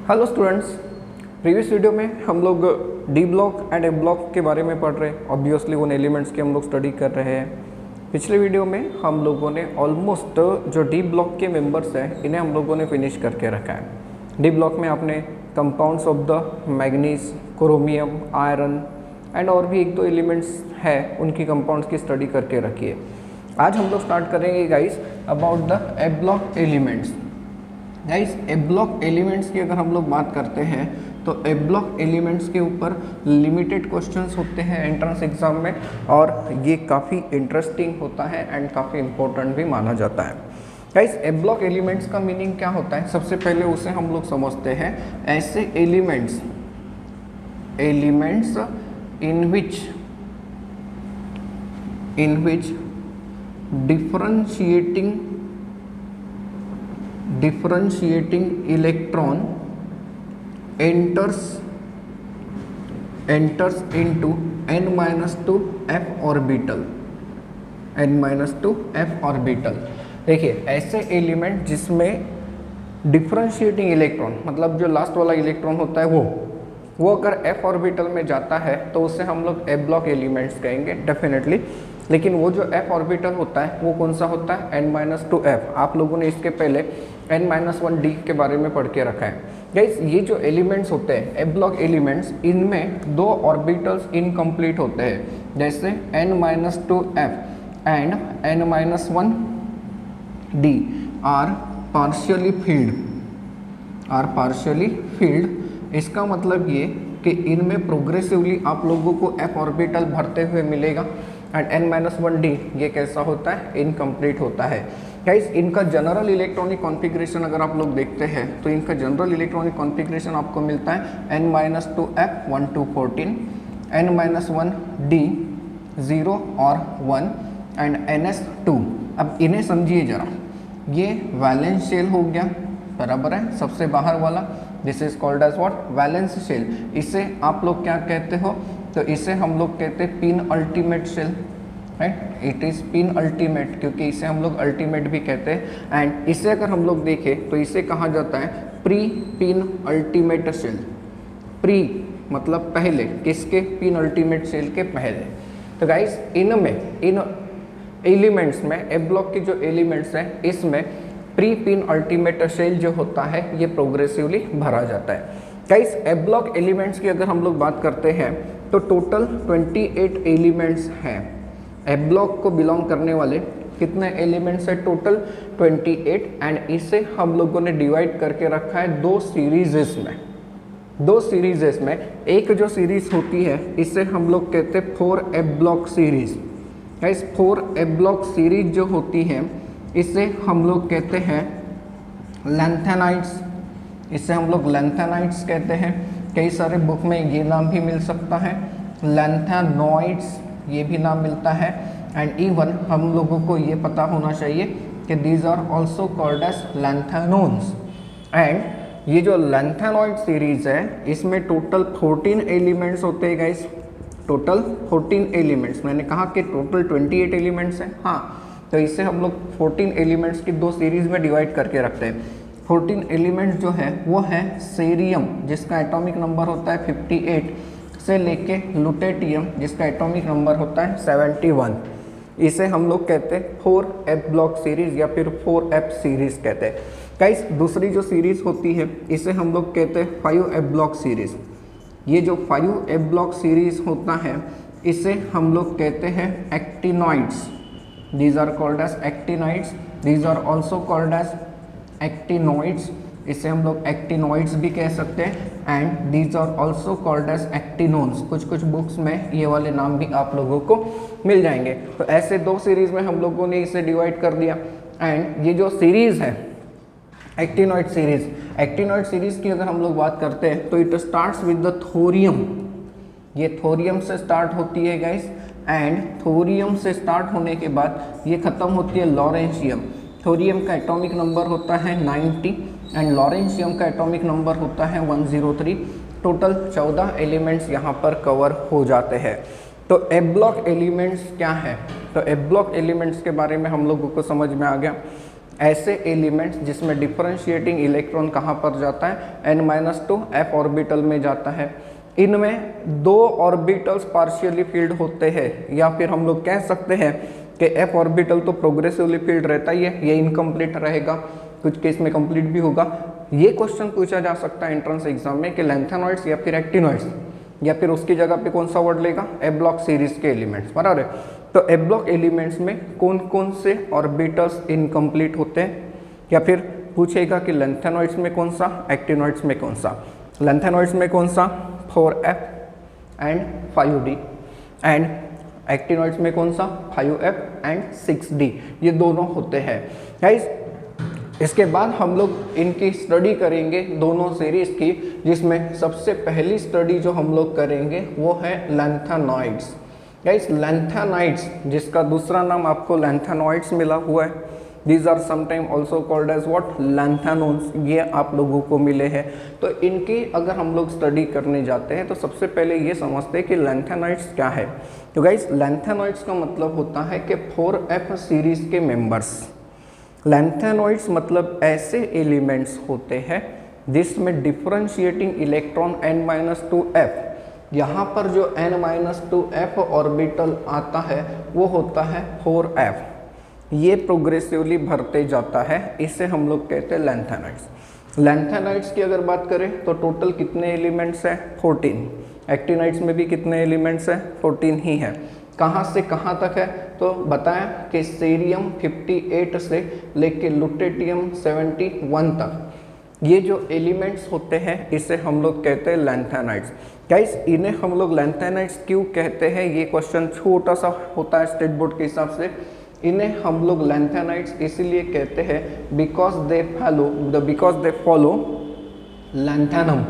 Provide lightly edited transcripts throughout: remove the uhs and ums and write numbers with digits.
Hello students, previous video में हम लोग D block and A block के बारे में पढ़ रहे हैं। ऑब्वियसली उन एलिमेंट्स की हम लोग स्टडी कर रहे हैं। पिछले वीडियो में हम लोगों ने ऑलमोस्ट जो डी ब्लॉक के मेंबर्स हैं इन्हें हम लोगों ने फिनिश करके रखा है। डी ब्लॉक में आपने compounds of the manganese, chromium, iron and और भी एक दो एलिमेंट्स है उनकी कंपाउंड्स की स्टडी करके रखी है। आज हम लोग स्टार्ट करेंगे guys about the A block elements. Guys A block elements की अगर हम लोग बात करते हैं तो ए ब्लॉक एलिमेंट्स के ऊपर लिमिटेड क्वेश्चंस होते हैं एंट्रेंस एग्जाम में, और ये काफ़ी इंटरेस्टिंग होता है एंड काफ़ी इंपॉर्टेंट भी माना जाता है। गाइस ए ब्लॉक एलिमेंट्स का मीनिंग क्या होता है, सबसे पहले उसे हम लोग समझते हैं। ऐसे elements in which differentiating electron enters into n-2 f orbital। देखिए ऐसे एलिमेंट जिसमें डिफरेंशिएटिंग इलेक्ट्रॉन मतलब जो लास्ट वाला इलेक्ट्रॉन होता है वो अगर f ऑर्बिटल में जाता है तो उसे हम लोग ए ब्लॉक एलिमेंट्स कहेंगे डेफिनेटली। लेकिन वो जो f ऑर्बिटल होता है वो कौन सा होता है, n-2f। आप लोगों ने इसके पहले n-1d के बारे में पढ़ के रखा है। गाइस ये जो एलिमेंट्स होते हैं ए ब्लॉक एलिमेंट्स, इनमें दो ऑर्बिटल्स इनकम्प्लीट होते हैं, जैसे n-2f and n-1d are partially field. इसका मतलब ये कि इनमें प्रोग्रेसिवली आप लोगों को f ऑर्बिटल भरते हुए मिलेगा एंड n-1d ये कैसा होता है, इनकम्प्लीट होता है। गाइस इनका जनरल इलेक्ट्रॉनिक कॉन्फ़िगरेशन अगर आप लोग देखते हैं तो इनका जनरल इलेक्ट्रॉनिक कॉन्फ़िगरेशन आपको मिलता है n-2f 1 to 14, n-1d 0 और 1 एंड ns2। अब इन्हें समझिए जरा, ये वैलेंस शेल हो गया, बराबर है, सबसे बाहर वाला। This is called as what, valence shell. इसे आप लोग क्या कहते हो, तो इसे हम लोग कहते हैं penultimate shell, right. It is penultimate क्योंकि इसे हम लोग अल्टीमेट भी कहते हैं। एंड इसे अगर हम लोग देखें तो इसे कहा जाता है pre penultimate shell. Pre मतलब पहले, किसके, पिन अल्टीमेट शेल के पहले। तो गाइस इन एलिमेंट्स में ए ब्लॉक के जो एलिमेंट्स हैं इसमें प्री पिन अल्टीमेट शेल जो होता है ये प्रोग्रेसिवली भरा जाता है। गाइस ए ब्लॉक एलिमेंट्स की अगर हम लोग बात करते हैं तो टोटल 28 एलिमेंट्स हैं। ए ब्लॉक को बिलोंग करने वाले कितने एलिमेंट्स है, टोटल 28। एंड इसे हम लोगों ने डिवाइड करके रखा है दो सीरीजेस में। एक जो सीरीज होती है इसे हम लोग कहते हैं 4 ए ब्लॉक सीरीज। गाइस 4 ए ब्लॉक सीरीज जो होती है इसे हम लोग कहते हैं लैंथेनाइड्स। इसे हम लोग लैंथेनाइड्स कहते हैं। कई सारे बुक में ये नाम भी मिल सकता है, लैंथेनॉइड्स ये भी नाम मिलता है। एंड इवन हम लोगों को ये पता होना चाहिए कि these are also called as lanthanons. And ये जो लैंथेनॉइड सीरीज है इसमें टोटल 14 एलिमेंट्स होते हैं गाइस, टोटल 14 एलिमेंट्स। मैंने कहा कि टोटल 28 एलिमेंट्स हैं, हाँ, तो इसे हम लोग 14 एलिमेंट्स की दो सीरीज में डिवाइड करके रखते हैं। 14 एलिमेंट्स जो है वो है सेरियम जिसका एटॉमिक नंबर होता है 58 से लेके लुटेटियम जिसका एटॉमिक नंबर होता है 71। इसे हम लोग कहते हैं 4f ब्लॉक सीरीज या फिर 4f सीरीज कहते हैं। गाइस दूसरी जो सीरीज होती है इसे हम लोग कहते हैं 5f ब्लॉक सीरीज। ये जो 5f ब्लॉक सीरीज होता है इसे हम लोग कहते हैं actinoids. These are called as actinides. These are also called as actinoids. इसे हम लोग एक्टिनॉइड्स भी कह सकते हैं। And these are also called as actinones। कुछ बुक्स में ये वाले नाम भी आप लोगों को मिल जाएंगे। तो ऐसे दो सीरीज में हम लोगों ने इसे डिवाइड कर दिया। एंड ये जो सीरीज है एक्टिनॉइड सीरीज की अगर हम लोग बात करते हैं तो it starts with the thorium. ये थोरियम से स्टार्ट होती है गाइस। एंड थोरियम से स्टार्ट होने के बाद ये ख़त्म होती है लॉरेंशियम। थोरियम का एटॉमिक नंबर होता है 90 एंड लॉरेंशियम का एटॉमिक नंबर होता है 103। टोटल 14 एलिमेंट्स यहाँ पर कवर हो जाते हैं। तो ए ब्लॉक एलिमेंट्स क्या है, तो ए ब्लॉक एलिमेंट्स के बारे में हम लोगों को समझ में आ गया। ऐसे एलिमेंट्स जिसमें डिफरेंशिएटिंग इलेक्ट्रॉन कहाँ पर जाता है, n-2 f ऑर्बिटल में जाता है। इनमें 2 ऑर्बिटल्स पार्शियली फील्ड होते हैं, या फिर हम लोग कह सकते हैं कि f ऑर्बिटल तो प्रोग्रेसिवली फील्ड रहता ही है, ये इनकम्प्लीट रहेगा, कुछ केस में कंप्लीट भी होगा। ये क्वेश्चन पूछा जा सकता है एंट्रेंस एग्जाम में कि लैंथेनॉइड्स या फिर एक्टिनॉइड्स, या फिर उसकी जगह पे कौन सा वर्ड लेगा, ए ब्लॉक सीरीज के एलिमेंट्स, बराबर है। तो ए ब्लॉक एलिमेंट्स में कौन कौन से ऑर्बिटल्स इनकम्प्लीट होते हैं, या फिर पूछेगा कि लैंथेनॉइड्स में कौन सा, एक्टिनॉइड्स में कौन सा। लैंथेनॉइड्स में कौन सा, 4f and 5d, and actinoids में कौन सा, 5f एंड 6d, ये दोनों होते हैं गाइस। इसके बाद हम लोग इनकी स्टडी करेंगे दोनों सीरीज की, जिसमें सबसे पहली स्टडी जो हम लोग करेंगे वो है लैंथेनॉइड्स। गाइस लैंथेनाइड्स, जिसका दूसरा नाम आपको लैंथेनॉइड्स मिला हुआ है, these are sometime also called as what, lanthanons, ये आप लोगों को मिले हैं। तो इनकी अगर हम लोग स्टडी करने जाते हैं तो सबसे पहले ये समझते हैं कि लैंथेनाइड्स क्या है। तो गाइस लैंथेनॉइड्स का मतलब होता है कि 4f सीरीज के मेंबर्स। लैंथेनॉइड्स मतलब ऐसे एलिमेंट्स होते हैं जिसमें डिफरेंशिएटिंग इलेक्ट्रॉन n-2f, यहाँ पर जो n-2f ऑर्बिटल आता है वो होता है 4f, ये प्रोग्रेसिवली भरते जाता है, इसे हम लोग कहते हैं लैंथेनाइड्स। लैंथेनाइड्स की अगर बात करें तो टोटल कितने एलिमेंट्स हैं, 14। एक्टिनाइड्स में भी कितने एलिमेंट्स हैं, 14 ही है। कहाँ से कहाँ तक है, तो बताया कि सीरियम 58 से लेके लुटेटियम 71 तक, ये जो एलिमेंट्स होते हैं इसे हम लोग कहते हैं लैंथेनाइड्स। गाइस इन्हें हम लोग लैंथेनाइड्स क्यों कहते हैं, ये क्वेश्चन छोटा सा होता है स्टेट बोर्ड के हिसाब से। इन्हें हम लोग लैंथेनाइड्स इसीलिए कहते हैं बिकॉज दे फॉलो लैंथेनम,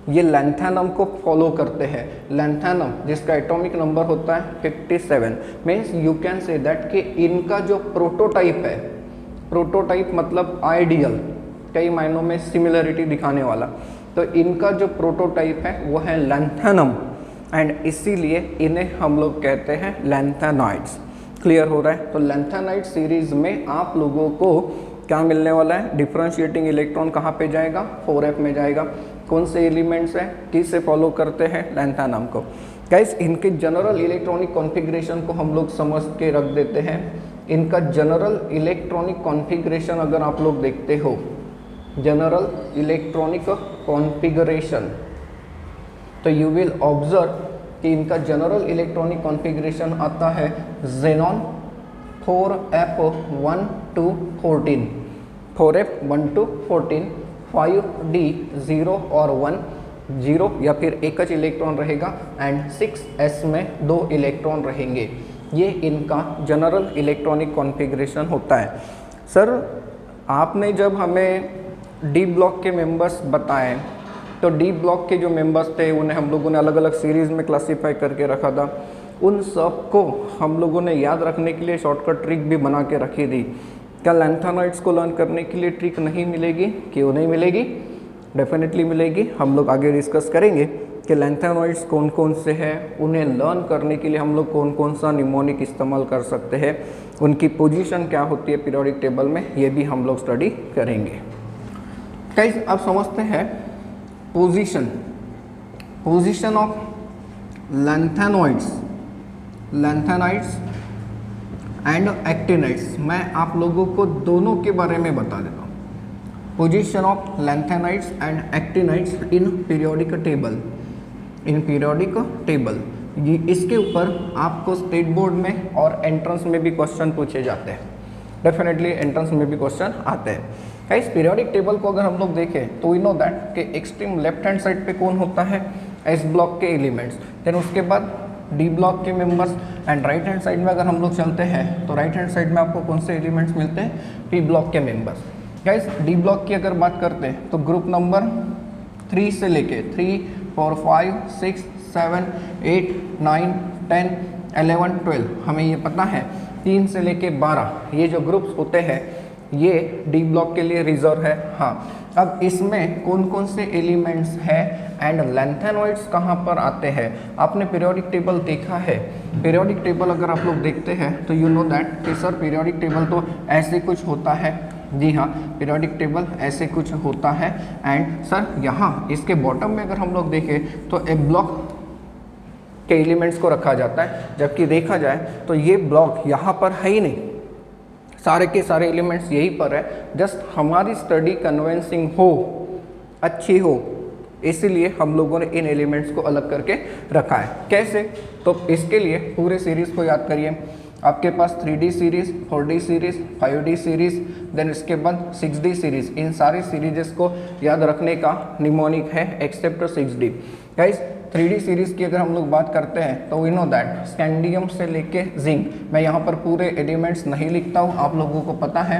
ये लैंथेनम को फॉलो करते हैं। लैंथेनम जिसका एटॉमिक नंबर होता है 57, means you can say that कि इनका जो प्रोटोटाइप है, प्रोटोटाइप मतलब आइडियल, कई मायनों में सिमिलरिटी दिखाने वाला, तो इनका जो प्रोटोटाइप है वो है लैंथेनम, एंड इसीलिए इन्हें हम लोग कहते हैं लैंथेनॉइड्स। क्लियर हो रहा है। तो लैंथेनाइड सीरीज में आप लोगों को क्या मिलने वाला है, डिफरेंशिएटिंग इलेक्ट्रॉन कहाँ पे जाएगा, 4f में जाएगा। कौन से एलिमेंट्स हैं, किससे फॉलो करते हैं, लैंथेनम को। गाइस इनके जनरल इलेक्ट्रॉनिक कॉन्फ़िगरेशन को हम लोग समझ के रख देते हैं। इनका जनरल इलेक्ट्रॉनिक कॉन्फ़िगरेशन अगर आप लोग देखते हो, जनरल इलेक्ट्रॉनिक कॉन्फ़िगरेशन, तो यू विल ऑब्जर्व कि इनका जनरल इलेक्ट्रॉनिक कॉन्फ़िगरेशन आता है xenon 4f1 to 14, 4f1 to 14, 5d 0 और 1, 0 या फिर एक ज इलेक्ट्रॉन रहेगा, एंड 6s में 2 इलेक्ट्रॉन रहेंगे। ये इनका जनरल इलेक्ट्रॉनिक कॉन्फ़िगरेशन होता है। सर आपने जब हमें डी ब्लॉक के मेंबर्स बताए, तो डी ब्लॉक के जो मेंबर्स थे उन्हें हम लोगों ने अलग अलग सीरीज़ में क्लासीफाई करके रखा था। उन सब को हम लोगों ने याद रखने के लिए शॉर्टकट ट्रिक भी बना के रखी थी। क्या लैंथेनॉइड्स को लर्न करने के लिए ट्रिक नहीं मिलेगी, क्यों नहीं मिलेगी, डेफिनेटली मिलेगी। हम लोग आगे डिस्कस करेंगे कि लैंथेनॉइड्स कौन कौन से हैं, उन्हें लर्न करने के लिए हम लोग कौन कौन सा निमोनिक इस्तेमाल कर सकते हैं, उनकी पोजीशन क्या होती है पीरियोडिक टेबल में, ये भी हम लोग स्टडी करेंगे। गाइस अब समझते हैं position of lanthanides and actinides. मैं आप लोगों को दोनों के बारे में बता देता हूँ। Position of lanthanides and actinides in periodic table, ये इसके ऊपर आपको स्टेट बोर्ड में और एंट्रेंस में भी क्वेश्चन पूछे जाते हैं। डेफिनेटली एंट्रेंस में भी क्वेश्चन आते हैं। इस पीरियोडिक टेबल को अगर हम लोग देखें तो वी नो दैट कि एक्सट्रीम लेफ्ट हैंड साइड पे कौन होता है, एस ब्लॉक के एलिमेंट्स, देन उसके बाद डी ब्लॉक के members, and right hand side में अगर हम लोग चलते हैं तो राइट हैंड साइड में आपको कौन से एलिमेंट्स मिलते हैं, पी ब्लॉक के मेंबर्स। गाइस डी ब्लॉक की अगर बात करते हैं तो ग्रुप नंबर 3 से लेके 3, 4, 5, 6, 7, 8, 9, 10, 11, 12, हमें ये पता है 3 से लेके 12 ये जो ग्रुप्स होते हैं ये डी ब्लॉक के लिए रिजर्व है। हाँ, अब इसमें कौन कौन से एलिमेंट्स हैं एंड लैंथेनॉइड्स कहाँ पर आते हैं। आपने पीरियोडिक टेबल देखा है, पीरियोडिक टेबल अगर आप लोग देखते हैं तो यू नो दैट कि सर पीरियोडिक टेबल तो ऐसे कुछ होता है, जी हाँ, पीरियोडिक टेबल ऐसे कुछ होता है। एंड सर यहाँ इसके बॉटम में अगर हम लोग देखें तो ए ब्लॉक के एलिमेंट्स को रखा जाता है, जबकि देखा जाए तो ये ब्लॉक यहाँ पर है ही नहीं, सारे के सारे एलिमेंट्स यहीं पर है। जस्ट हमारी स्टडी कन्विंसिंग हो, अच्छी हो, इसीलिए हम लोगों ने इन एलिमेंट्स को अलग करके रखा है। कैसे? तो इसके लिए पूरे सीरीज़ को याद करिए। आपके पास 3D series, 4D series, 5D series, then इसके बाद 6D सीरीज़। इन सारी सीरीज़ को याद रखने का निमोनिक है accept 6D। Guys 3D series की अगर हम लोग बात करते हैं तो वी नो दैट स्कैंडियम से लेके जिंक, मैं यहाँ पर पूरे एलिमेंट्स नहीं लिखता हूँ, आप लोगों को पता है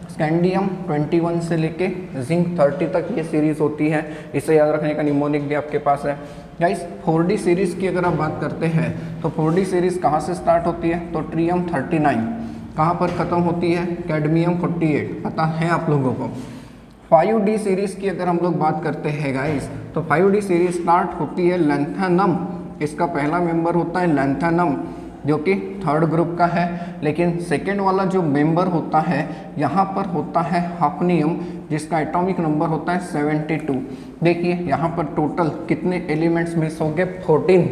स्कैंडियम 21 से लेके जिंक 30 तक ये सीरीज़ होती है। इसे याद रखने का निमोनिक भी आपके पास है। गाइस 4D सीरीज़ की अगर आप बात करते हैं तो 4D सीरीज़ कहाँ से स्टार्ट होती है? तो ट्रियम 39, कहाँ पर ख़त्म होती है? कैडमियम 48, पता है आप लोगों को। 5D सीरीज़ की अगर हम लोग बात करते हैं गाइस तो 5D सीरीज़ स्टार्ट होती है लैंथेनम, इसका पहला मेंबर होता है लैंथेनम जो कि 3rd ग्रुप का है। लेकिन सेकेंड वाला जो मेंबर होता है यहाँ पर होता है हाफनियम, जिसका एटॉमिक नंबर होता है 72। देखिए यहाँ पर टोटल कितने एलिमेंट्स मिस हो गए? 14।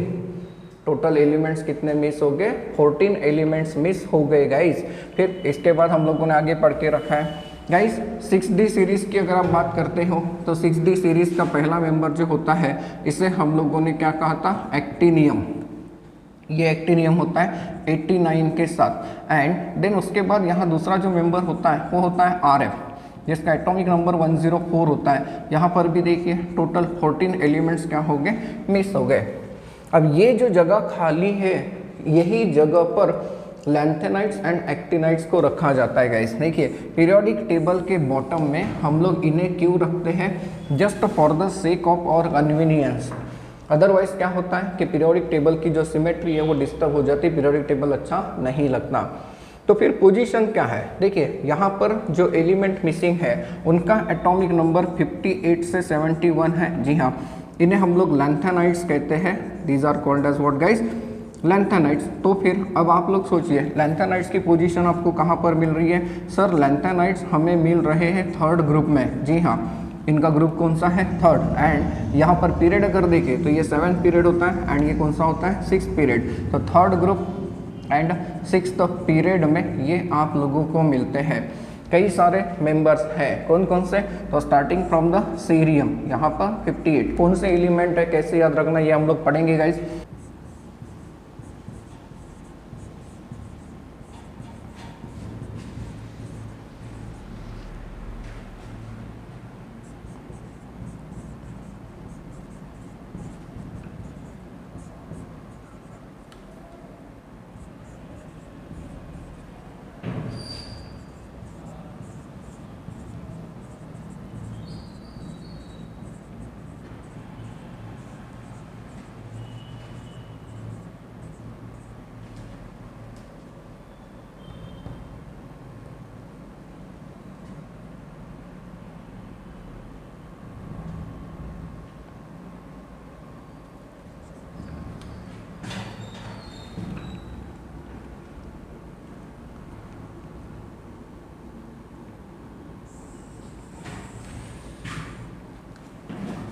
टोटल एलिमेंट्स कितने मिस हो गए? 14 एलिमेंट्स मिस हो गए गाइस। फिर इसके बाद हम लोगों ने आगे पढ़ के रखा है गाइस 6D सीरीज़ की अगर आप बात करते हो तो 6D सीरीज़ का पहला मेंबर जो होता है इसे हम लोगों ने क्या कहा था? एक्टिनियम। ये एक्टिनियम होता है 89 के साथ। एंड देन उसके बाद यहाँ दूसरा जो मेंबर होता है वो होता है RF, जिसका एटॉमिक नंबर 104 होता है। यहाँ पर भी देखिए टोटल 14 एलिमेंट्स क्या हो गए? मिस हो गए। अब ये जो जगह खाली है यही जगह पर लैंथेनाइट्स एंड एक्टिनाइट्स को रखा जाता है गाइस। देखिए पीरियोडिक टेबल के बॉटम में हम लोग इन्हें क्यों रखते हैं? Just for the sake of और कन्वीनियंस। अदरवाइज क्या होता है कि पीरियोडिक टेबल की जो सिमेट्री है वो डिस्टर्ब हो जाती है, पीरियोडिक टेबल अच्छा नहीं लगता। तो फिर पोजीशन क्या है? देखिए यहाँ पर जो एलिमेंट मिसिंग है उनका एटॉमिक नंबर 58 से 71 है। जी हाँ, इन्हें हम लोग लैंथेनाइट्स कहते हैं। These are called as what guys? Lanthanides. तो फिर अब आप लोग सोचिए लैंथेनाइट्स की पोजीशन आपको कहाँ पर मिल रही है? सर लैंथेनाइट्स हमें मिल रहे हैं 3rd ग्रुप में। जी हाँ, इनका ग्रुप कौन सा है? 3rd। एंड यहाँ पर पीरियड अगर देखें तो ये 7th पीरियड होता है एंड ये कौन सा होता है? 6th period. तो 3rd group and 6th period में ये आप लोगों को मिलते हैं। कई सारे मेंबर्स हैं, कौन कौन से? तो स्टार्टिंग फ्रॉम द सीरियम, यहाँ पर 58 कौन से एलिमेंट है, कैसे याद रखना, ये हम लोग पढ़ेंगे गाइज।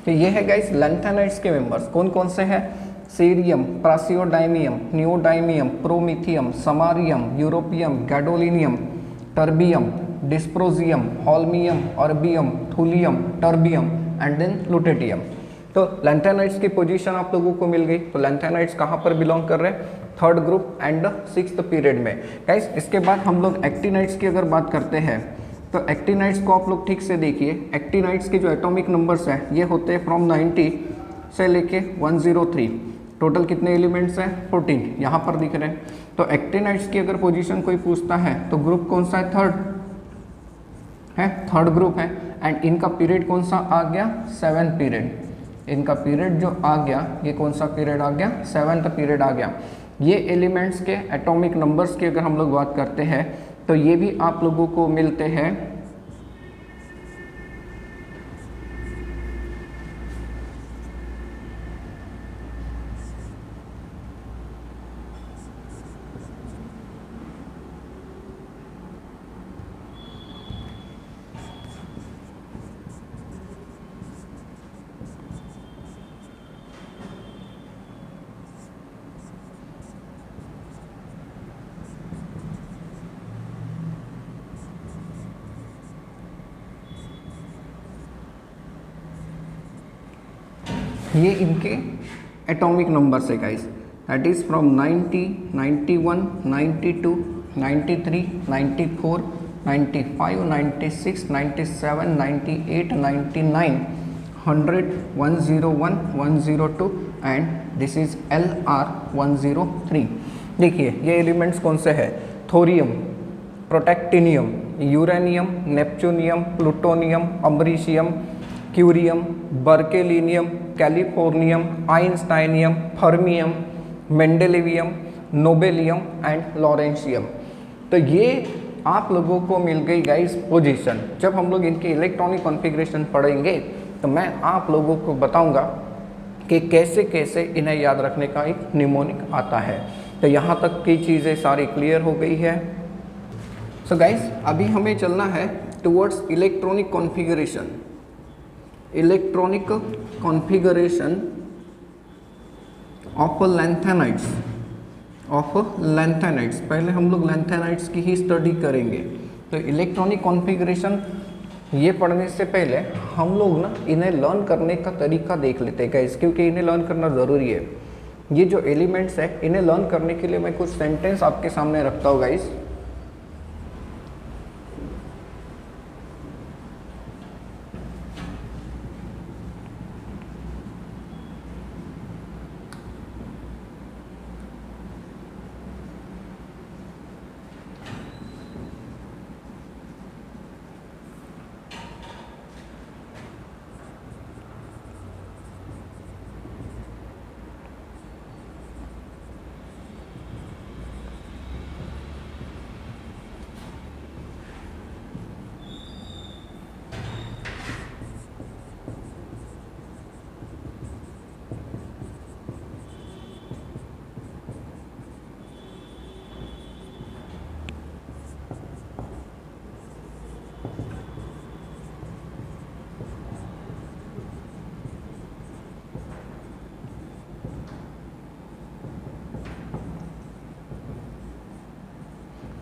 तो ये है गाइस लैंथेनाइट्स के मेंबर्स, कौन कौन से हैं? Cerium, praseodymium, neodymium, promethium, samarium, europium, gadolinium, terbium, dysprosium, holmium, erbium, thulium, terbium and then lutetium. तो लैंथेनाइट्स की पोजीशन आप लोगों को मिल गई। तो लैंथेनाइट्स कहाँ पर बिलोंग कर रहे हैं? 3rd group and 6th period में। गाइस इसके बाद हम लोग एक्टिनाइट्स की अगर बात करते हैं तो एक्टिनाइट्स को आप लोग ठीक से देखिए। एक्टिनाइट्स के जो एटॉमिक नंबर्स हैं ये होते हैं फ्रॉम 90 से लेके 103। टोटल कितने एलिमेंट्स हैं? 14 यहाँ पर दिख रहे हैं। तो एक्टिनाइट्स की अगर पोजीशन कोई पूछता है तो ग्रुप कौन सा है? 3rd है, 3rd ग्रुप है। एंड इनका पीरियड कौन सा आ गया? 7th period. इनका पीरियड जो आ गया ये कौन सा पीरियड आ गया? 7th पीरियड आ गया। ये एलिमेंट्स के एटॉमिक नंबर्स की अगर हम लोग बात करते हैं तो ये भी आप लोगों को मिलते हैं ये इनके एटॉमिक नंबर्स है guys, that is from 90, 91, 92, 93, 94, 95, 96, 97, 98, 99, 100, 101, 102 and this is LR103। देखिए ये एलिमेंट्स कौन से हैं, thorium, protactinium, uranium, neptunium, plutonium, americium, curium, berkelium, californium, einsteinium, fermium, mendelevium, nobelium and lawrencium. तो ये आप लोगों को मिल गई गाइस पोजीशन। जब हम लोग इनकी इलेक्ट्रॉनिक कॉन्फ़िगरेशन पढ़ेंगे तो मैं आप लोगों को बताऊंगा कि कैसे कैसे इन्हें याद रखने का एक निमोनिक आता है। तो यहाँ तक की चीज़ें सारी क्लियर हो गई है। सो गाइस अभी हमें चलना है towards electronic configuration. Electronic configuration of lanthanides. पहले हम लोग लैंथेनाइड्स की ही स्टडी करेंगे। तो इलेक्ट्रॉनिक कॉन्फ़िगरेशन ये पढ़ने से पहले हम लोग ना इन्हें लर्न करने का तरीका देख लेते हैं गाइस, क्योंकि इन्हें लर्न करना ज़रूरी है। ये जो एलिमेंट्स है इन्हें लर्न करने के लिए मैं कुछ सेंटेंस आपके सामने रखता हूँ गाइस।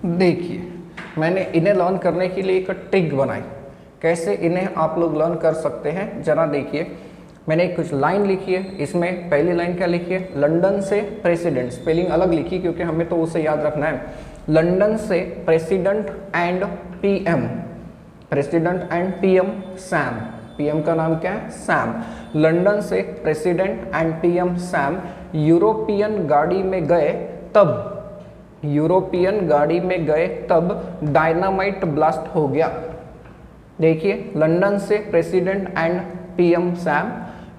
देखिए मैंने इन्हें लर्न करने के लिए एक ट्रिक बनाई, कैसे इन्हें आप लोग लर्न कर सकते हैं। जरा देखिए, मैंने कुछ लाइन लिखी है। इसमें पहली लाइन क्या लिखी है, लंदन से प्रेसिडेंट, स्पेलिंग अलग लिखी क्योंकि हमें तो उसे याद रखना है। लंदन से president and PM, president and PM Sam, PM का नाम क्या है, सैम। लंदन से president and PM Sam European गाड़ी में गए तब, यूरोपियन गाड़ी में गए तब डायनामाइट ब्लास्ट हो गया। देखिए, लंदन से president and PM Sam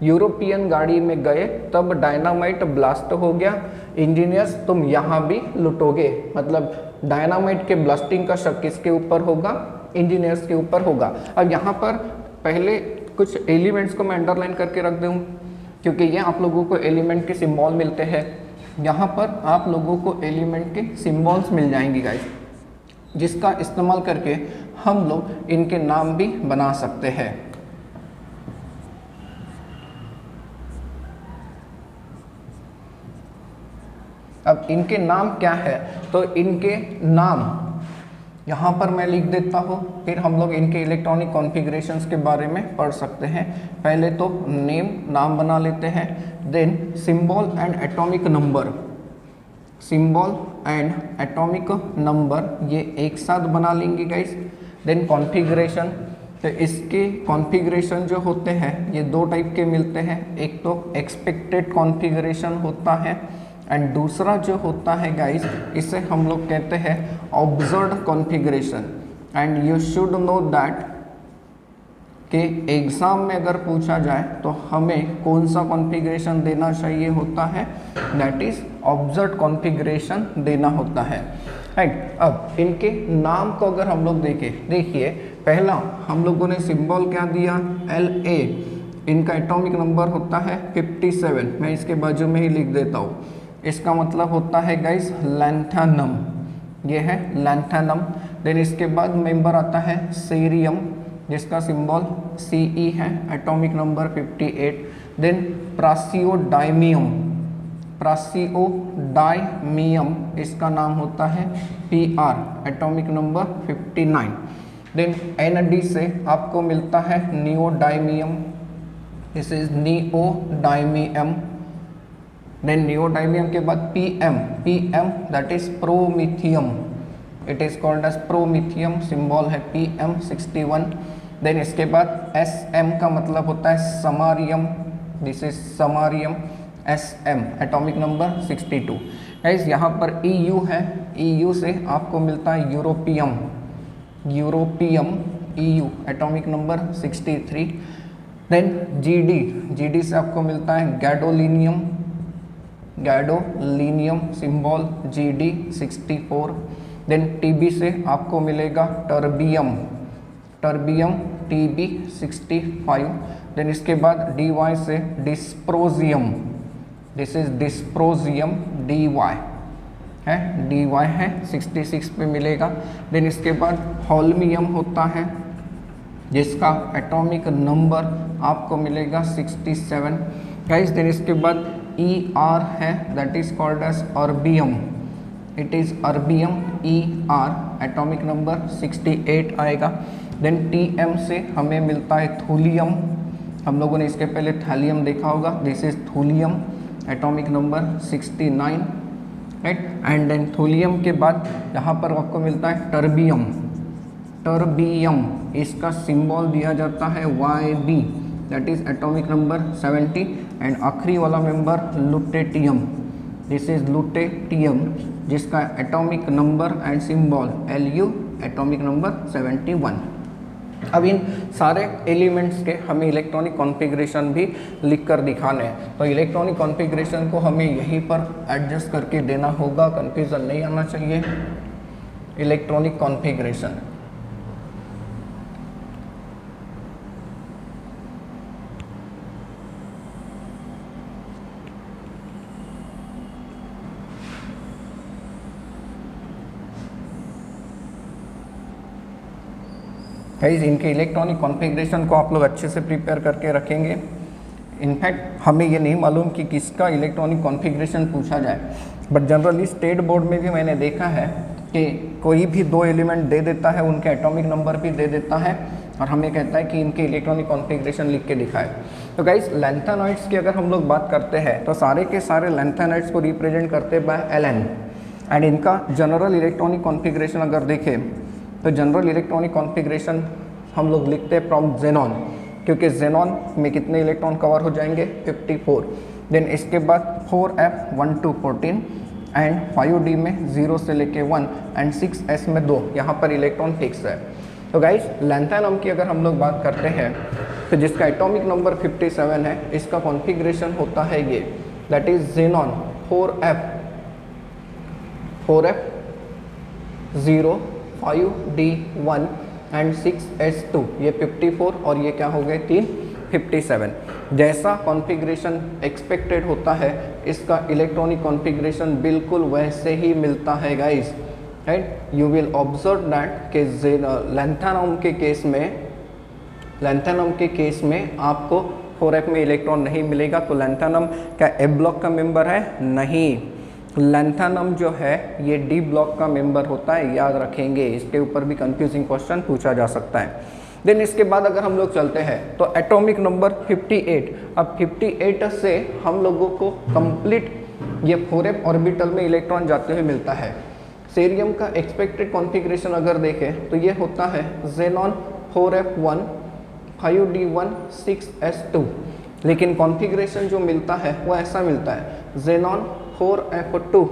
European गाड़ी में गए तब डायनामाइट ब्लास्ट हो गया। इंजीनियर्स तुम यहाँ भी लुटोगे, मतलब डायनामाइट के ब्लास्टिंग का शक किसके ऊपर होगा, इंजीनियर्स के ऊपर होगा। अब यहाँ पर पहले कुछ एलिमेंट्स को मैं अंडरलाइन करके रख दूँ क्योंकि ये आप लोगों को एलिमेंट के सिंबल मिलते हैं। यहाँ पर आप लोगों को एलिमेंट के सिंबल्स मिल जाएंगी गाइस, जिसका इस्तेमाल करके हम लोग इनके नाम भी बना सकते हैं। अब इनके नाम क्या है, तो इनके नाम यहाँ पर मैं लिख देता हूँ, फिर हम लोग इनके इलेक्ट्रॉनिक कॉन्फ़िगरेशंस के बारे में पढ़ सकते हैं। पहले तो नेम, नाम बना लेते हैं, then symbol and atomic number, symbol and atomic number ये एक साथ बना लेंगे गाइस। देन कॉन्फ़िगरेशन, तो इसके कॉन्फ़िगरेशन जो होते हैं ये दो टाइप के मिलते हैं, एक तो एक्सपेक्टेड कॉन्फ़िगरेशन होता है एंड दूसरा जो होता है गाइस इसे हम लोग कहते हैं observed configuration. And you should know that कि एग्ज़ाम में अगर पूछा जाए तो हमें कौन सा कॉन्फ़िगरेशन देना चाहिए होता है, दैट इज़ ऑब्जर्व्ड कॉन्फ़िगरेशन देना होता है, राइट। अब इनके नाम को अगर हम लोग देखें, देखिए पहला हम लोगों ने सिंबल क्या दिया, La, इनका एटॉमिक नंबर होता है 57, मैं इसके बाजू में ही लिख देता हूँ। इसका मतलब होता है गाइस लैंथेनम, ये है लैंथेनम। देन इसके बाद मेंबर आता है सीरियम, जिसका सिंबल Ce है, atomic number 58। Then praseodymium, praseodymium इसका नाम होता है Pr, atomic number 59। Then Nd से आपको मिलता है neodymium, this is neodymium. Then neodymium के बाद PM, PM that is promethium, it is called as promethium, symbol है PM61। देन इसके बाद SM का मतलब होता है samarium, this is samarium, SM atomic number 62। Guys यहाँ पर EU है, EU से आपको मिलता है europium, europium EU atomic number 63। Then GD, GD से आपको मिलता है gadolinium, gadolinium symbol GD 64। Then TB से आपको मिलेगा टर्बियम, टर्बियम TB 65। देन इसके बाद DY से dysprosium, this is dysprosium DY है, DY है 66 पे मिलेगा। देन इसके बाद होल्मियम होता है जिसका एटॉमिक नंबर आपको मिलेगा 67। गाइस देन इसके बाद ER है that is called as erbium, it is erbium ER atomic number 68 आएगा। देन TM से हमें मिलता है थूलियम, हम लोगों ने इसके पहले थैलियम देखा होगा, this is thulium atomic number 69, right. And then thulium के बाद यहाँ पर आपको मिलता है टर्बियम, टर्बियम इसका सिंबल दिया जाता है YB that is atomic number 70। And आखिरी वाला member lutetium, this is lutetium जिसका atomic number and symbol LU atomic number 71। अब इन सारे एलिमेंट्स के हमें इलेक्ट्रॉनिक कॉन्फ़िगरेशन भी लिख कर दिखाने हैं, तो इलेक्ट्रॉनिक कॉन्फ़िगरेशन को हमें यहीं पर एडजस्ट करके देना होगा, कंफ्यूजन नहीं आना चाहिए। इलेक्ट्रॉनिक कॉन्फ़िगरेशन गाइस, इनके इलेक्ट्रॉनिक कॉन्फ़िगरेशन को आप लोग अच्छे से प्रिपेयर करके रखेंगे। इनफैक्ट हमें ये नहीं मालूम कि किसका इलेक्ट्रॉनिक कॉन्फ़िगरेशन पूछा जाए, बट जनरली स्टेट बोर्ड में भी मैंने देखा है कि कोई भी 2 एलिमेंट दे देता है, उनके एटॉमिक नंबर भी दे देता है और हमें कहता है कि इनके इलेक्ट्रॉनिक कॉन्फ़िगरेशन लिख के दिखाए। तो गाइस लैंथेनॉइड्स की अगर हम लोग बात करते हैं तो सारे के सारे लैंथेनॉइड्स को रिप्रेजेंट करते बाय Ln। एंड इनका जनरल इलेक्ट्रॉनिक कॉन्फ़िगरेशन अगर देखें तो जनरल इलेक्ट्रॉनिक कॉन्फ़िगरेशन हम लोग लिखते हैं फ्रॉम जेनॉन, क्योंकि जेनॉन में कितने इलेक्ट्रॉन कवर हो जाएंगे 54। देन इसके बाद 4f 1 to 14 एंड 5d में 0 से लेके 1 एंड 6s में 2, यहाँ पर इलेक्ट्रॉन फिक्स है। तो गाइस लैंथेनम की अगर हम लोग बात करते हैं तो जिसका एटॉमिक नंबर 57 है, इसका कॉन्फ़िगरेशन होता है ये, that is xenon 4f 0 5d1 and 6s2, ये 54 और ये क्या हो गए 3 57। जैसा कॉन्फ़िगरेशन एक्सपेक्टेड होता है इसका इलेक्ट्रॉनिक कॉन्फ़िगरेशन बिल्कुल वैसे ही मिलता है guys, right. You will observe that कि लैंथेनम के केस में आपको 4f में इलेक्ट्रॉन नहीं मिलेगा। तो लैंथेनम क्या ए ब्लॉक का मेंबर है? नहीं, लैंथेनम जो है ये डी ब्लॉक का मेंबर होता है, याद रखेंगे। इसके ऊपर भी कंफ्यूजिंग क्वेश्चन पूछा जा सकता है। देन इसके बाद अगर हम लोग चलते हैं तो एटॉमिक नंबर 58। अब 58 से हम लोगों को कंप्लीट ये 4f ऑर्बिटल में इलेक्ट्रॉन जाते हुए मिलता है। सेरियम का एक्सपेक्टेड कॉन्फ़िगरेशन अगर देखें तो ये होता है जेनॉन 4f1 5d1 6s2, लेकिन कॉन्फ़िगरेशन जो मिलता है वो ऐसा मिलता है xenon 4f2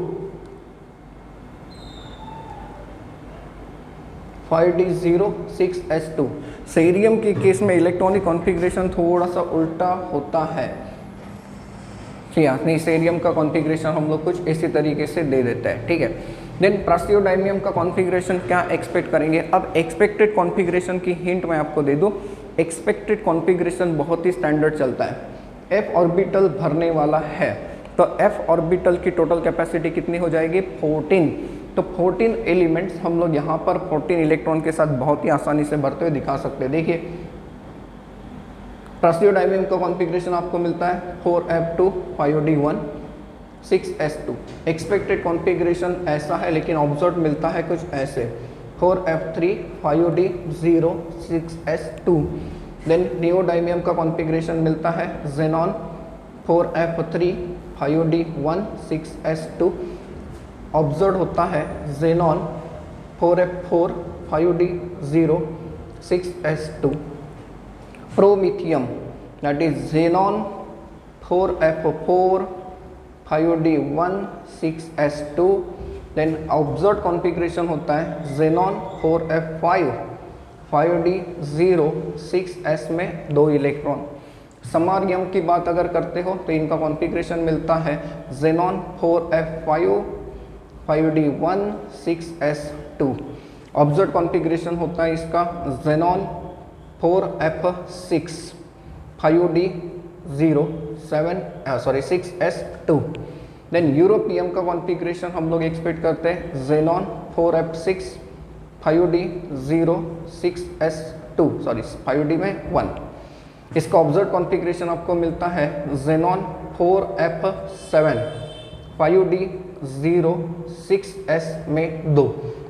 5d0 6s2। Cerium के केस में इलेक्ट्रॉनिक कॉन्फ़िगरेशन थोड़ा सा उल्टा होता है। नहीं, सेरियम का कॉन्फ़िगरेशन हम लोग कुछ इसी तरीके से दे देते हैं, ठीक है। देन प्रासियोडाइमियम का कॉन्फ़िगरेशन क्या एक्सपेक्ट करेंगे? अब एक्सपेक्टेड कॉन्फ़िगरेशन की हिंट मैं आपको दे दूं। एक्सपेक्टेड कॉन्फ़िगरेशन बहुत ही स्टैंडर्ड चलता है। f ऑर्बिटल भरने वाला है तो f ऑर्बिटल की टोटल कैपेसिटी कितनी हो जाएगी? 14। तो 14 एलिमेंट्स हम लोग यहाँ पर 14 इलेक्ट्रॉन के साथ बहुत ही आसानी से भरते हुए दिखा सकते हैं। देखिए प्रासियोडाइमियम का कॉन्फ़िगरेशन आपको मिलता है 4f2 5d1 6s2। Expected configuration ऐसा है, लेकिन ऑब्जर्व मिलता है कुछ ऐसे 4f3 5d0 6s2। Then neodymium का कॉन्फ़िगरेशन मिलता है xenon 4f3 5d1 6s2। Observe होता है xenon 4f4 5d0 6s2। Promethium that is xenon 4f4 5d1 6s2। Then observe configuration होता है जेनॉन 4f5 5d0 6s में 2 इलेक्ट्रॉन। समारियम की बात अगर करते हो तो इनका कॉन्फ़िगरेशन मिलता है xenon 4f5 5d1 6s2। Observe configuration होता है इसका xenon 4f6 5d0 6s2। Then europium का कॉन्फ़िगरेशन हम लोग एक्सपेक्ट करते हैं xenon 4f6 5d0 6s2 5d में 1। इसका ऑब्जर्व कॉन्फ़िगरेशन आपको मिलता है जेनॉन 4f7 5d0 6s में 2।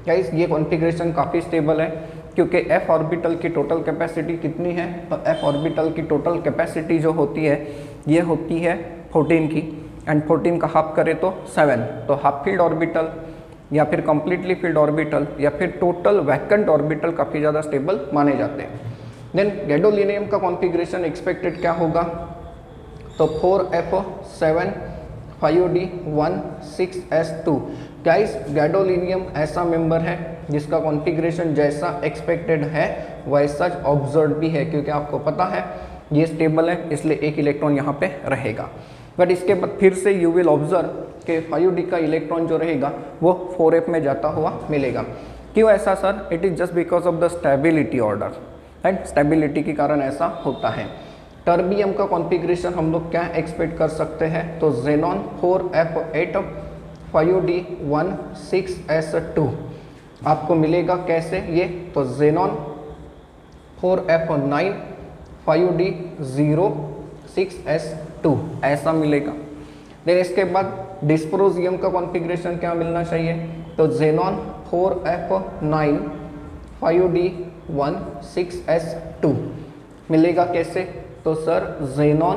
गाइस ये कॉन्फ़िगरेशन काफ़ी स्टेबल है क्योंकि f ऑर्बिटल की टोटल कैपेसिटी कितनी है, तो f ऑर्बिटल की टोटल कैपेसिटी जो होती है ये होती है 14 की, एंड 14 का हाफ करें तो 7। तो हाफ फील्ड ऑर्बिटल या फिर कंप्लीटली फील्ड ऑर्बिटल या फिर टोटल वैकेंट ऑर्बिटल काफ़ी ज़्यादा स्टेबल माने जाते हैं। देन गैडोलिनियम का कॉन्फ़िगरेशन एक्सपेक्टेड क्या होगा, तो 4f7 5d1 6s2। Guys gadolinium ऐसा मेंबर है जिसका कॉन्फ़िगरेशन जैसा एक्सपेक्टेड है वैसा ऑब्जर्व भी है, क्योंकि आपको पता है ये स्टेबल है इसलिए एक इलेक्ट्रॉन यहाँ पे रहेगा। बट इसके बाद फिर से यू विल ऑब्जर्व कि 5d का इलेक्ट्रॉन जो रहेगा वो 4f में जाता हुआ मिलेगा। क्यों ऐसा sir, it is just because of the stability order, right, stability के कारण ऐसा होता है। टर्बियम का कॉन्फ़िगरेशन हम लोग क्या एक्सपेक्ट कर सकते हैं, तो जेनॉन 4f8 5d1 6s2 आपको मिलेगा कैसे ये, तो जेनॉन 4f9 5d0 6s2 ऐसा मिलेगा। देन इसके बाद डिस्प्रोजियम का कॉन्फ़िगरेशन क्या मिलना चाहिए, तो जेनॉन 4f9 5d1 6s2 मिलेगा कैसे, तो sir xenon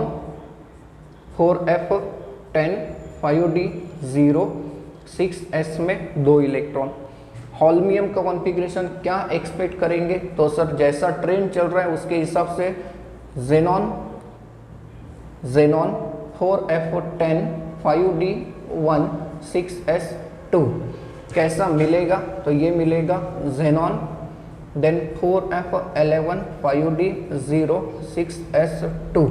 4f10 5d0 6s में 2 इलेक्ट्रॉन। हॉल्मियम का कॉन्फ़िगरेशन क्या एक्सपेक्ट करेंगे, तो सर जैसा ट्रेंड चल रहा है उसके हिसाब से जेनॉन 4f10 5d1 6s2 कैसा मिलेगा, तो ये मिलेगा xenon then 4f11 5d0 6s2।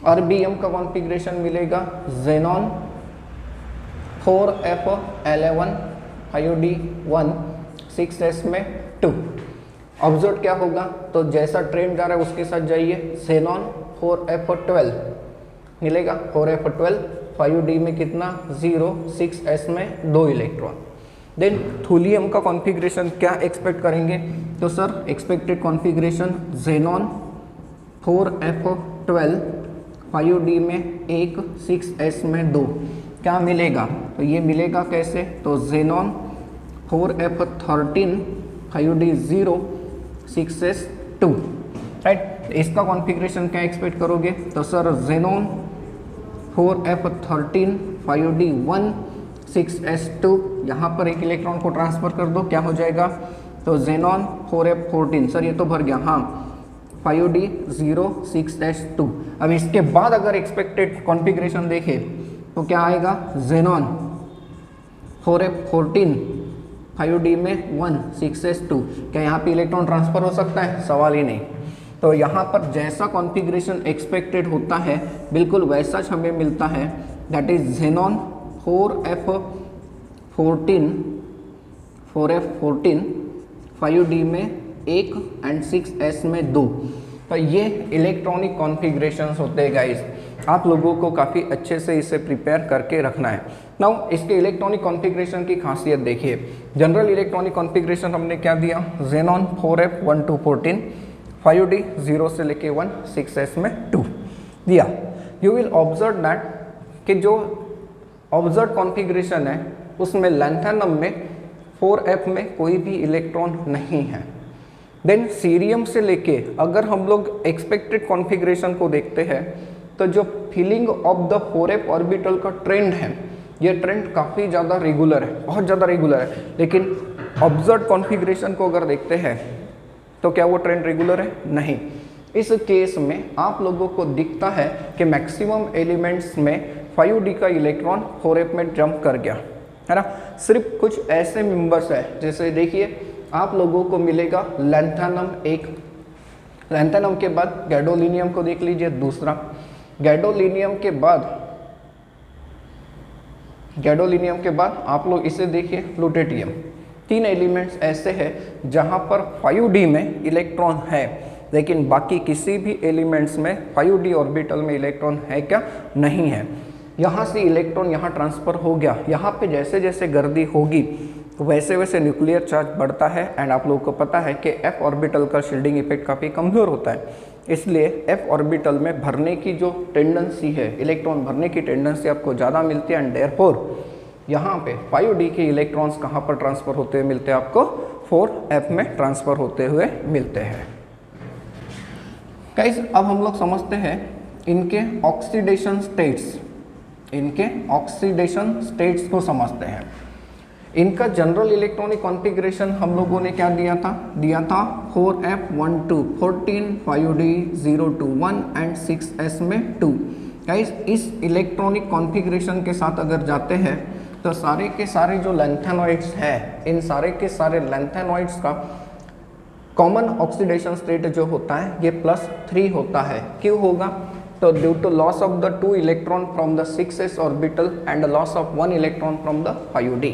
Erbium का कॉन्फ़िगरेशन मिलेगा जेनॉन 4f11 5d1 6s में 2। ऑब्जर्व क्या होगा, तो जैसा ट्रेंड जा रहा है उसके साथ जाइए, जेनॉन 4f12 मिलेगा 4f12 5d में कितना 0 6s में 2 इलेक्ट्रॉन। देन थूलियम का कॉन्फ़िगरेशन क्या एक्सपेक्ट करेंगे, तो sir expected configuration xenon 4f12 5d में 1 6s में 2 क्या मिलेगा, तो ये मिलेगा कैसे, तो xenon 4f13 5d0 6s2, right. इसका कॉन्फ़िगरेशन क्या एक्सपेक्ट करोगे, तो sir xenon 4f13 5d1 6s2 यहाँ पर एक इलेक्ट्रॉन को ट्रांसफ़र कर दो, क्या हो जाएगा, तो जेनॉन 4f14, सर ये तो भर गया, हाँ 5d0 6s2। अब इसके बाद अगर एक्सपेक्टेड कॉन्फ़िगरेशन देखें तो क्या आएगा, जेनॉन 4f14 5d में 1 6s2। क्या यहाँ पे इलेक्ट्रॉन ट्रांसफ़र हो सकता है, सवाल ही नहीं। तो यहाँ पर जैसा कॉन्फ़िगरेशन एक्सपेक्टेड होता है बिल्कुल वैसा हमें मिलता है, that is xenon 4f14 5d में 1 एंड 6s में 2। तो ये इलेक्ट्रॉनिक कॉन्फ़िगरेशंस होते हैं गाइस, आप लोगों को काफ़ी अच्छे से इसे प्रिपेयर करके रखना है। नाउ इसके इलेक्ट्रॉनिक कॉन्फ़िगरेशन की खासियत देखिए, जनरल इलेक्ट्रॉनिक कॉन्फ़िगरेशन हमने क्या दिया, जेनॉन 4f1 to 14 5d 0 से लेके 1 6s में 2 दिया। यू विल ऑब्जर्व दैट कि जो ऑब्जर्व कॉन्फ़िगरेशन है उसमें लैंथेनम में 4f में कोई भी इलेक्ट्रॉन नहीं है, देन सीरियम से लेके अगर हम लोग एक्सपेक्टेड कॉन्फ़िगरेशन को देखते हैं तो जो filling of the 4f orbital का ट्रेंड है, ये ट्रेंड काफ़ी ज़्यादा रेगुलर है, बहुत ज़्यादा रेगुलर है। लेकिन ऑब्जर्व कॉन्फ़िगरेशन को अगर देखते हैं तो क्या वो ट्रेंड रेगुलर है? नहीं। इस केस में आप लोगों को दिखता है कि मैक्सिमम एलिमेंट्स में 5d का इलेक्ट्रॉन 4f में जंप कर गया, है ना। सिर्फ कुछ ऐसे मेंबर्स है, जैसे देखिए आप लोगों को मिलेगा लैंथेनम एक, लैंथेनम के बाद गैडोलिनियम को देख लीजिए दूसरा, गैडोलिनियम के बाद आप लोग इसे देखिए लुटेटियम। 3 एलिमेंट्स ऐसे हैं जहां पर 5d में इलेक्ट्रॉन है, लेकिन बाकी किसी भी एलिमेंट्स में 5d ऑर्बिटल में इलेक्ट्रॉन है क्या? नहीं है। यहाँ से इलेक्ट्रॉन यहाँ ट्रांसफ़र हो गया, यहाँ पे जैसे जैसे गर्दी होगी वैसे वैसे न्यूक्लियर चार्ज बढ़ता है। एंड आप लोगों को पता है कि f ऑर्बिटल का शील्डिंग इफेक्ट काफ़ी कमज़ोर होता है, इसलिए f ऑर्बिटल में भरने की जो टेंडेंसी है, इलेक्ट्रॉन भरने की टेंडेंसी आपको ज़्यादा मिलती है। एंड देयरफॉर यहाँ पे 5d के इलेक्ट्रॉन्स कहाँ पर ट्रांसफ़र होते हुए मिलते हैं? आपको 4f में ट्रांसफ़र होते हुए मिलते हैं। गाइस अब हम लोग समझते हैं इनके ऑक्सीडेशन स्टेट्स को समझते हैं। इनका जनरल इलेक्ट्रॉनिक कॉन्फ़िगरेशन हम लोगों ने क्या दिया था 4f12 14 5d 0 2 1 एंड 6s में 2। गाइस इस इलेक्ट्रॉनिक कॉन्फ़िगरेशन के साथ अगर जाते हैं तो सारे के सारे जो लैंथेनॉइड्स हैं, इन सारे के सारे लैंथेनॉइड्स का कॉमन ऑक्सीडेशन स्टेट जो होता है ये +3 होता है। क्यों होगा? तो due to loss of the 2 electron from the 6s orbital and loss of 1 electron from the 5d।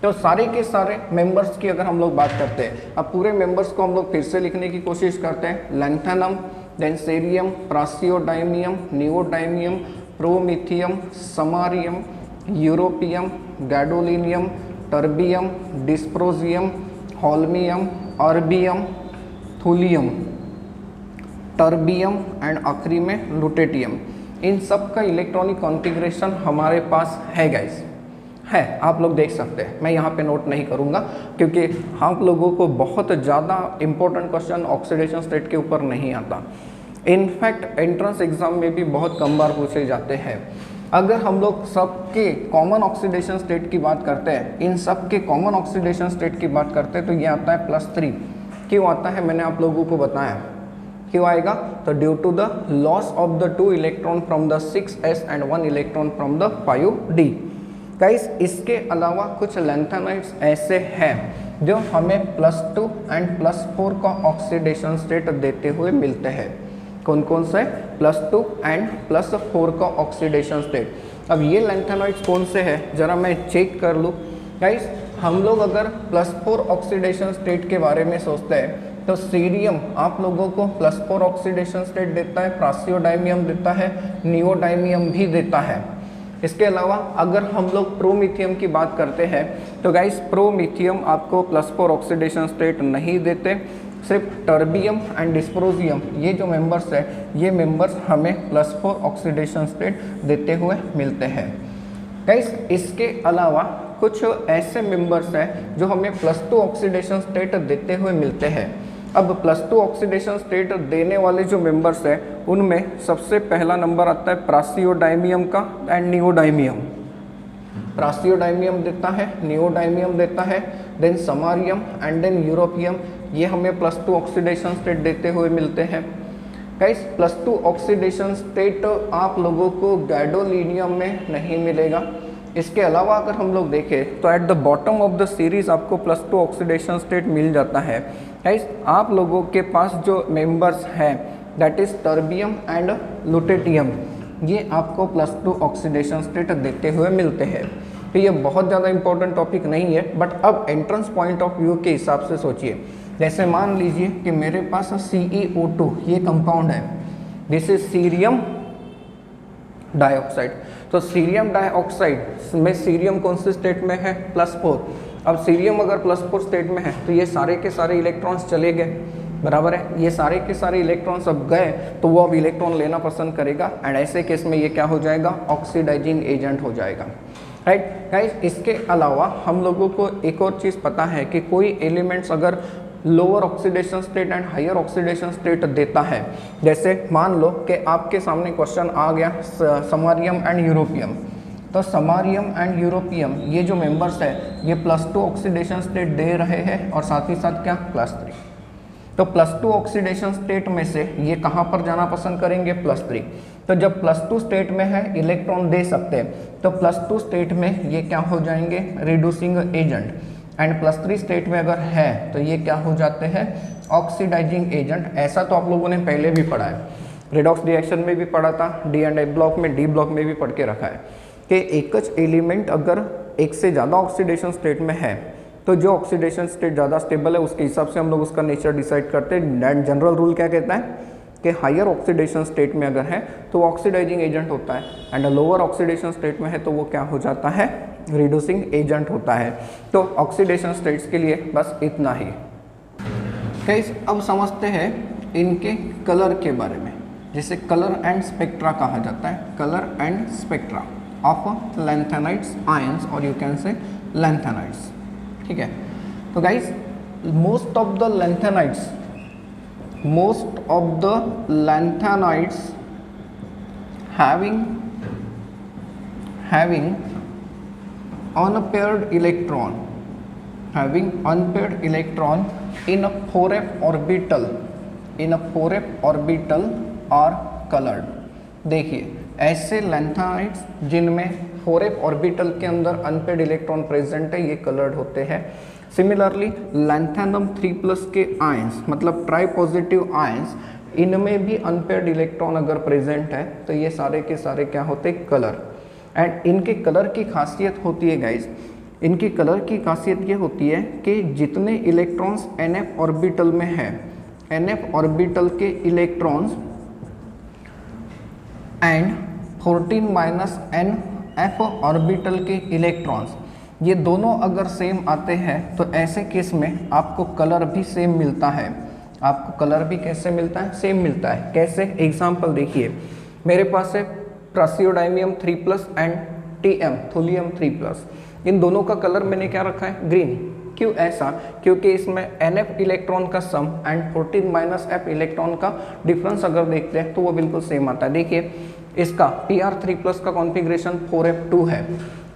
तो सारे के सारे मेंबर्स की अगर हम लोग बात करते हैं, अब पूरे मेंबर्स को हम लोग फिर से लिखने की कोशिश करते हैं। Lanthanum, then cerium, praseodymium, neodymium, promethium, samarium, europium, gadolinium, terbium, dysprosium, holmium, erbium, thulium, terbium and आखिरी में लुटेटियम। इन सब का इलेक्ट्रॉनिक कॉन्फ़िगरेशन हमारे पास है गाइस, है, आप लोग देख सकते हैं। मैं यहाँ पे नोट नहीं करूँगा क्योंकि आप लोगों को बहुत ज़्यादा इंपॉर्टेंट क्वेश्चन ऑक्सीडेशन स्टेट के ऊपर नहीं आता। इनफैक्ट एंट्रेंस एग्जाम में भी बहुत कम बार पूछे जाते हैं। अगर हम लोग सबके कॉमन ऑक्सीडेशन स्टेट की बात करते हैं, इन सब के कॉमन ऑक्सीडेशन स्टेट की बात करते हैं तो ये आता है +3। क्यों आता है मैंने आप लोगों को बताया, क्यों आएगा? तो due to the loss of the 2 electron from the 6s and 1 electron from the 5d। Guys इसके अलावा कुछ लैंथेनॉइड्स ऐसे हैं जो हमें +2 एंड +4 का ऑक्सीडेशन स्टेट देते हुए मिलते हैं। कौन कौन से? +2 एंड +4 का ऑक्सीडेशन स्टेट। अब ये लैंथेनॉइड्स कौन से हैं ज़रा मैं चेक कर लूँ। गाइस हम लोग अगर +4 ऑक्सीडेशन स्टेट के बारे में सोचते हैं तो सीरियम आप लोगों को +4 ऑक्सीडेशन स्टेट देता है, प्रासियोडाइमियम देता है, नियोडाइमियम भी देता है। इसके अलावा अगर हम लोग प्रोमिथियम की बात करते हैं तो गाइस प्रोमिथियम आपको +4 ऑक्सीडेशन स्टेट नहीं देते, सिर्फ टर्बियम एंड डिस्प्रोजियम ये जो मेंबर्स है ये मेंबर्स हमें +4 ऑक्सीडेशन स्टेट देते हुए मिलते हैं। गाइस इसके अलावा कुछ ऐसे मेंबर्स हैं जो हमें +2 ऑक्सीडेशन स्टेट देते हुए मिलते हैं। अब +2 ऑक्सीडेशन स्टेट देने वाले जो मेंबर्स हैं उनमें सबसे पहला नंबर आता है प्रासियोडाइमियम का एंड नियोडाइमियम। प्रासियोडाइमियम देता है, नियोडाइमियम देता है, देन समारियम एंड देन यूरोपियम, ये हमें +2 ऑक्सीडेशन स्टेट देते हुए मिलते हैं। गाइस +2 ऑक्सीडेशन स्टेट आप लोगों को गैडोलिनियम में नहीं मिलेगा। इसके अलावा अगर हम लोग देखें तो at the bottom of the series आपको +2 ऑक्सीडेशन स्टेट मिल जाता है। गाइस आप लोगों के पास जो मेंबर्स हैं that is terbium and lutetium, ये आपको +2 ऑक्सीडेशन स्टेट देते हुए मिलते हैं। तो ये बहुत ज़्यादा इंपॉर्टेंट टॉपिक नहीं है, बट अब एंट्रेंस पॉइंट ऑफ व्यू के हिसाब से सोचिए। जैसे मान लीजिए कि मेरे पास CeO2 ये कंपाउंड है, दिस इज सीरियम डाइऑक्साइड। तो सीरियम डाइऑक्साइड में सीरियम कौन से स्टेट में है? +4। अब सीरियम अगर +4 स्टेट में है तो ये सारे के सारे इलेक्ट्रॉन्स चले गए, बराबर है। ये सारे के सारे इलेक्ट्रॉन्स अब गए तो वो अब इलेक्ट्रॉन लेना पसंद करेगा एंड ऐसे केस में ये क्या हो जाएगा? ऑक्सीडाइजिंग एजेंट हो जाएगा, राइट गाइस। इसके अलावा हम लोगों को एक और चीज़ पता है कि कोई एलिमेंट्स अगर lower oxidation state and higher oxidation state देता है। जैसे मान लो कि आपके सामने क्वेश्चन आ गया समारियम एंड यूरोपियम, तो समारियम एंड यूरोपियम ये जो मेंबर्स है ये +2 ऑक्सीडेशन स्टेट दे रहे हैं और साथ ही साथ क्या +3। तो +2 ऑक्सीडेशन स्टेट में से ये कहाँ पर जाना पसंद करेंगे +3। तो जब +2 स्टेट में है इलेक्ट्रॉन दे सकते हैं, तो +2 स्टेट में ये क्या हो जाएंगे रिड्यूसिंग एजेंट, एंड +3 स्टेट में अगर है तो ये क्या हो जाते हैं ऑक्सीडाइजिंग एजेंट। ऐसा तो आप लोगों ने पहले भी पढ़ा है, रिडॉक्स रिएक्शन में भी पढ़ा था, D&A ब्लॉक में, डी ब्लॉक में भी पढ़ के रखा है कि एक एलिमेंट अगर एक से ज़्यादा ऑक्सीडेशन स्टेट में है तो जो ऑक्सीडेशन स्टेट ज़्यादा स्टेबल है उसके हिसाब से हम लोग उसका नेचर डिसाइड करते हैं। जनरल रूल क्या कहता है कि हायर ऑक्सीडेशन स्टेट में अगर है तो वो ऑक्सीडाइजिंग एजेंट होता है, एंड लोअर ऑक्सीडेशन स्टेट में है तो वो क्या हो जाता है रिड्यूसिंग एजेंट होता है। तो ऑक्सीडेशन स्टेट्स के लिए बस इतना ही। गाइस अब समझते हैं इनके कलर के बारे में, जिसे कलर एंड स्पेक्ट्रा कहा जाता है, colour and spectra of lanthanides ions, और यू कैन से लैंथेनाइड्स। ठीक है, तो guys most of the lanthanides having unpaired electron in a 4f orbital are colored। देखिए ऐसे लैंथेनाइड्स जिनमें 4f ऑर्बिटल के अंदर अनपेड इलेक्ट्रॉन प्रेजेंट है ये कलर्ड होते हैं। सिमिलरली लैंथेनम 3+ के आयंस मतलब ट्राई पॉजिटिव आयंस, इनमें भी अनपेड इलेक्ट्रॉन अगर प्रेजेंट है तो ये सारे के सारे क्या होते हैं कलर। एंड इनके कलर की खासियत होती है गाइज, इनकी कलर की खासियत ये होती है कि जितने इलेक्ट्रॉन्स NF ऑर्बिटल में है, NF ऑर्बिटल के इलेक्ट्रॉन्स एंड 14 NF ऑर्बिटल के इलेक्ट्रॉन्स, ये दोनों अगर सेम आते हैं तो ऐसे केस में आपको कलर भी सेम मिलता है। आपको कलर भी कैसे मिलता है सेम मिलता है। कैसे एग्जांपल देखिए, मेरे पास है प्रासियोडाइमियम 3+ एंड TM थोलियम 3+, इन दोनों का कलर मैंने क्या रखा है ग्रीन। क्यों ऐसा? क्योंकि इसमें NF इलेक्ट्रॉन का सम एंड 14 F इलेक्ट्रॉन का डिफरेंस अगर देखते हैं तो वो बिल्कुल सेम आता है। देखिए इसका Pr3+ का कॉन्फ़िगरेशन 4f2 है,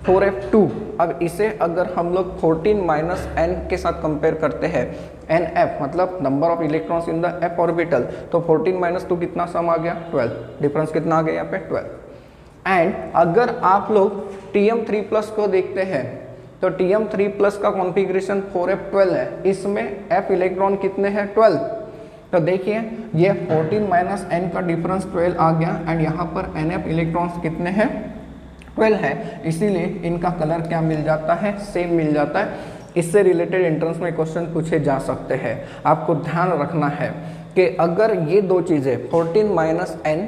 4f2। अब इसे अगर हम लोग 14 N के साथ कंपेयर करते हैं, NF मतलब number of electrons in the F orbital, तो 14 - 2 कितना सम आ गया 12, डिफरेंस कितना आ गया यहाँ पे 12। एंड अगर आप लोग Tm3+ को देखते हैं तो Tm3+ का कॉन्फ़िगरेशन 4f12 है, इसमें F इलेक्ट्रॉन कितने हैं 12। तो देखिए ये 14 - N का डिफरेंस 12 आ गया, एंड यहाँ पर NF इलेक्ट्रॉन्स कितने हैं 12 है, इसीलिए इनका कलर क्या मिल जाता है सेम मिल जाता है। इससे रिलेटेड एंट्रेंस में क्वेश्चन पूछे जा सकते हैं। आपको ध्यान रखना है कि अगर ये दो चीज़ें 14 - N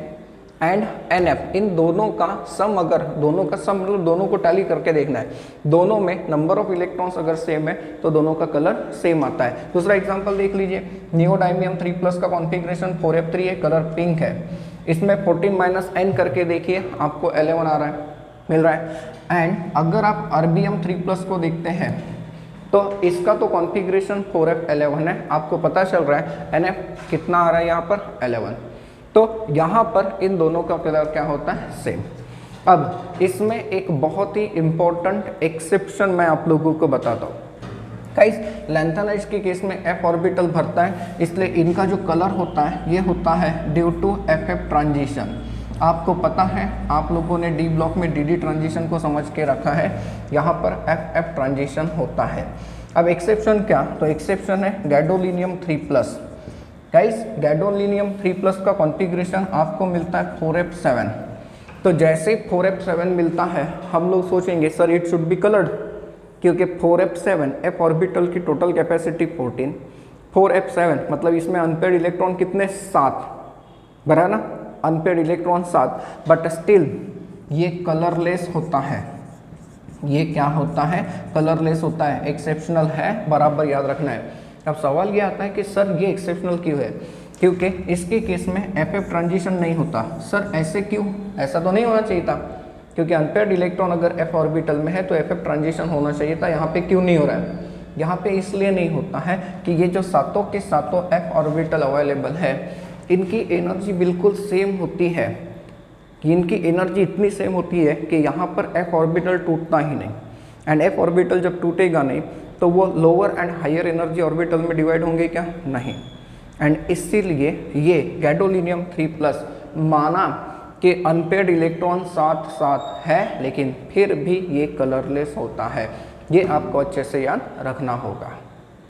एंड NF इन दोनों का सम, अगर दोनों का सम मतलब दोनों को टैली करके देखना है, दोनों में नंबर ऑफ इलेक्ट्रॉन्स अगर सेम है तो दोनों का कलर सेम आता है। दूसरा एग्जांपल देख लीजिए, नियोडाइमियम 3+ का कॉन्फ़िगरेशन 4f3 है, कलर पिंक है, इसमें 14 - N करके देखिए आपको 11 आ रहा है मिल रहा है। एंड अगर आप अर्बियम 3+ को देखते हैं तो इसका तो कॉन्फ़िगरेशन 4f11 है, आपको पता चल रहा है NF कितना आ रहा है यहाँ पर 11। तो यहाँ पर इन दोनों का कलर क्या होता है सेम। अब इसमें एक बहुत ही इम्पोर्टेंट एक्सेप्शन मैं आप लोगों को बताता हूँ। गाइस लैंथेनाइड्स के केस में F ऑर्बिटल भरता है, इसलिए इनका जो कलर होता है ये होता है ड्यू टू FF ट्रांजिशन। आपको पता है, आप लोगों ने डी ब्लॉक में DD ट्रांजिशन को समझ के रखा है, यहाँ पर FF ट्रांजिशन होता है। अब एक्सेप्शन क्या? तो एक्सेप्शन है गैडोलिनियम 3+। गाइस गैडोलिनियम 3+ का कॉन्फ़िगरेशन आपको मिलता है 4f7। तो जैसे 4f7 मिलता है हम लोग सोचेंगे sir it should be coloured, क्योंकि 4f7 F ऑर्बिटल की टोटल कैपेसिटी 14, 4f7 मतलब इसमें अनपेड इलेक्ट्रॉन कितने 7 बरा ना, अनपेड इलेक्ट्रॉन 7, बट स्टिल ये कलरलेस होता है। ये क्या होता है कलरलेस होता है, एक्सेप्शनल है, बराबर याद रखना है। अब सवाल ये आता है कि सर ये एक्सेप्शनल क्यों है? क्योंकि इसके केस में FF ट्रांजिशन नहीं होता। सर ऐसे क्यों? ऐसा तो नहीं होना चाहिए था, क्योंकि अनपेयर्ड इलेक्ट्रॉन अगर F ऑर्बिटल में है तो FF ट्रांजिशन होना चाहिए था, यहाँ पे क्यों नहीं हो रहा है? यहाँ पे इसलिए नहीं होता है कि ये जो सातों के सातों f ऑर्बिटल अवेलेबल है इनकी एनर्जी बिल्कुल सेम होती है, कि इनकी एनर्जी इतनी सेम होती है कि यहाँ पर f ऑर्बिटल टूटता ही नहीं। एंड f ऑर्बिटल जब टूटेगा नहीं तो वो lower and higher energy orbital में डिवाइड होंगे क्या? नहीं। एंड इसीलिए ये गैडोलिनियम 3+ माना कि अनपेयर्ड इलेक्ट्रॉन साथ साथ है लेकिन फिर भी ये कलरलेस होता है। ये आपको अच्छे से याद रखना होगा।